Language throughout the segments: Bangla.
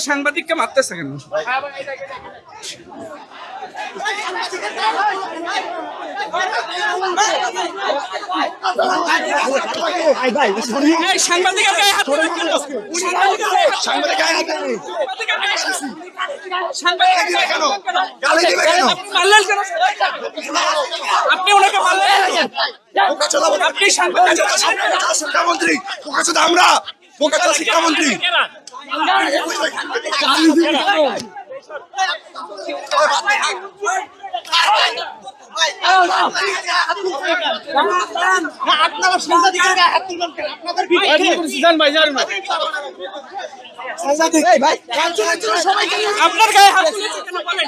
সাংবাদিককে মারতেছে কেন? সাংবাদিকের গায়ে হাত তুলে কেন? আপনি ওনাকে মারলেন, আপনি শিক্ষামন্ত্রী, আমরা শিক্ষামন্ত্রী আপনার গায়ে হাত তুলেছে কেন বলেন?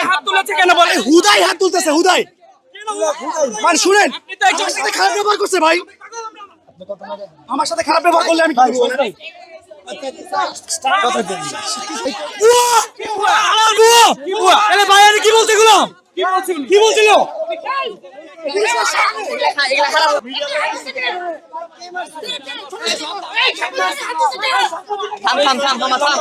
হাত তুলেছে কেন বলেন? হুদাই হাত তুলতেছে, হুদাই মানে শুনেন, আমার সাথে খারাপ ব্যবহার করছে ভাই, আমার সাথে খারাপ ব্যবহার করলে আমি কি করবো? কি বলছে এগুলো? কি বলছিল? থাম থাম থাম থাম থাম।